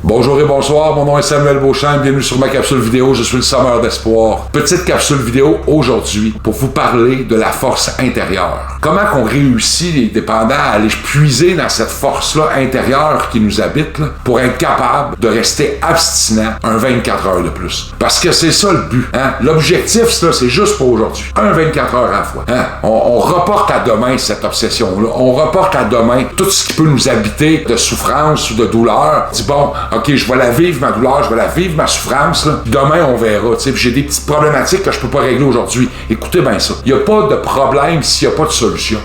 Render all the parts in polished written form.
Bonjour et bonsoir, mon nom est Samuel Beauchamp, bienvenue sur ma capsule vidéo, je suis le sommeur d'espoir. Petite capsule vidéo aujourd'hui pour vous parler de la force intérieure. Comment qu'on réussit les dépendants à aller puiser dans cette force-là intérieure qui nous habite là, pour être capable de rester abstinent un 24 heures de plus. Parce que c'est ça le but. Hein? L'objectif, là, c'est juste pour aujourd'hui. Un 24 heures à la fois. Hein? On reporte à demain cette obsession-là. On reporte à demain tout ce qui peut nous habiter de souffrance ou de douleur. Dis bon, OK, je vais la vivre, ma douleur, je vais la vivre, ma souffrance, là. Demain, on verra, tu sais. J'ai des petites problématiques que je peux pas régler aujourd'hui. Écoutez bien ça. Il n'y a pas de problème s'il n'y a pas de solution.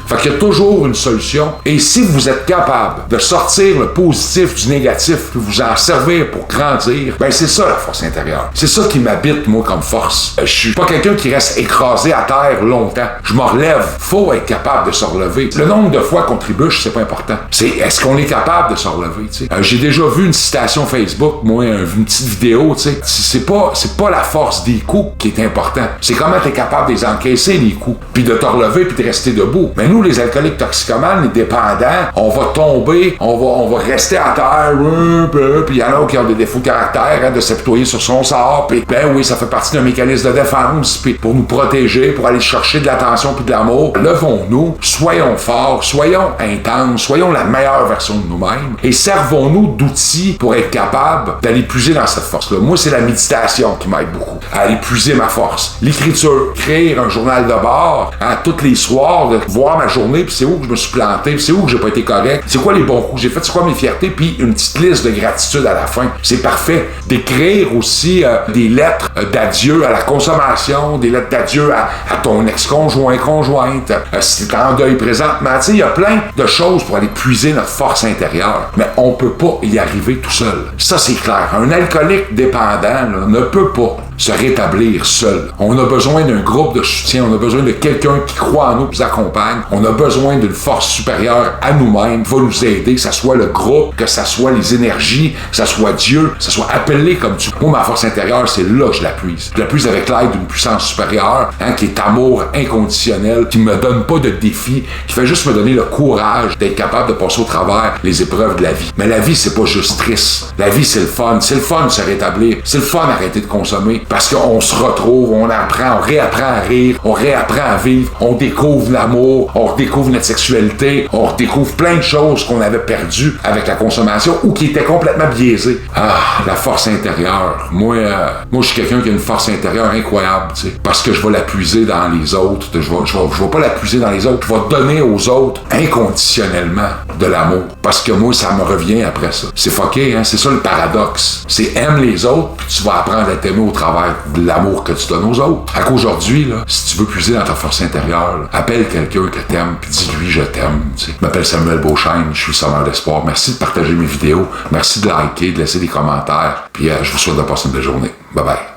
Fait qu'il y a toujours une solution. Et si vous êtes capable de sortir le positif du négatif, puis vous en servir pour grandir, ben c'est ça la force intérieure. C'est ça qui m'habite, moi, comme force. Je suis pas quelqu'un qui reste écrasé à terre longtemps. Je me relève. Faut être capable de se relever. Le nombre de fois qu'on trébuche, c'est pas important. C'est est-ce qu'on est capable de se relever, tu sais. J'ai déjà vu une citation Facebook, moi, une petite vidéo, tu sais. C'est pas la force des coups qui est important. C'est comment t'es capable de les encaisser, les coups. Puis de te relever, puis de rester debout. Mais nous, les alcooliques toxicomanes, les dépendants, on va tomber, on va rester à terre, puis il y en a qui ont des défauts de caractère, hein, de s'apitoyer sur son sort, puis ben oui, ça fait partie d'un mécanisme de défense, puis pour nous protéger, pour aller chercher de l'attention puis de l'amour. Levons-nous, soyons forts, soyons intenses, soyons la meilleure version de nous-mêmes, et servons-nous d'outils pour être capables d'aller puiser dans cette force-là. Moi, c'est la méditation qui m'aide beaucoup à aller puiser ma force. L'écriture, créer un journal de bord, hein, tous les soirs, de voir ma journée, puis c'est où que je me suis planté, puis c'est où que j'ai pas été correct, c'est quoi les bons coups que j'ai fait, c'est quoi mes fiertés, puis une petite liste de gratitude à la fin. C'est parfait. D'écrire aussi des lettres d'adieu à la consommation, des lettres d'adieu à ton ex-conjoint, conjointe, si t'es en deuil présentement. Tu sais, il y a plein de choses pour aller puiser notre force intérieure, mais on peut pas y arriver tout seul. Ça, c'est clair. Un alcoolique dépendant là, ne peut pas se rétablir seul. On a besoin d'un groupe de soutien, on a besoin de quelqu'un qui croit en nous, qui nous accompagne. On a besoin d'une force supérieure à nous-mêmes, qui va nous aider, que ça soit le groupe, que ça soit les énergies, que ça soit Dieu, que ça soit appelé comme tu veux. Moi, ma force intérieure, c'est là que je la puise. Je la puise avec l'aide d'une puissance supérieure, hein, qui est amour inconditionnel, qui me donne pas de défis, qui fait juste me donner le courage d'être capable de passer au travers les épreuves de la vie. Mais la vie, c'est pas juste triste. La vie, c'est le fun. C'est le fun de se rétablir. C'est le fun d'arrêter de consommer. Parce qu'on se retrouve, on réapprend à rire, on réapprend à vivre, on découvre l'amour, on redécouvre notre sexualité, on redécouvre plein de choses qu'on avait perdues avec la consommation ou qui étaient complètement biaisées. Ah, la force intérieure. Moi, je suis quelqu'un qui a une force intérieure incroyable, tu sais, parce que je vais la puiser dans les autres. Je vais pas la puiser dans les autres, je vais donner aux autres inconditionnellement de l'amour. Parce que moi, ça me revient après ça. C'est fucké, hein? C'est ça le paradoxe. C'est aime les autres, puis tu vas apprendre à t'aimer au travers de l'amour que tu donnes aux autres. Fait qu'aujourd'hui, là, si tu veux puiser dans ta force intérieure, là, appelle quelqu'un que t'aimes, puis dis-lui je t'aime. Tu sais. Je m'appelle Samuel Beauchamp, je suis le sommeur d'espoir. Merci de partager mes vidéos, merci de liker, de laisser des commentaires, puis je vous souhaite de passer une belle journée. Bye bye.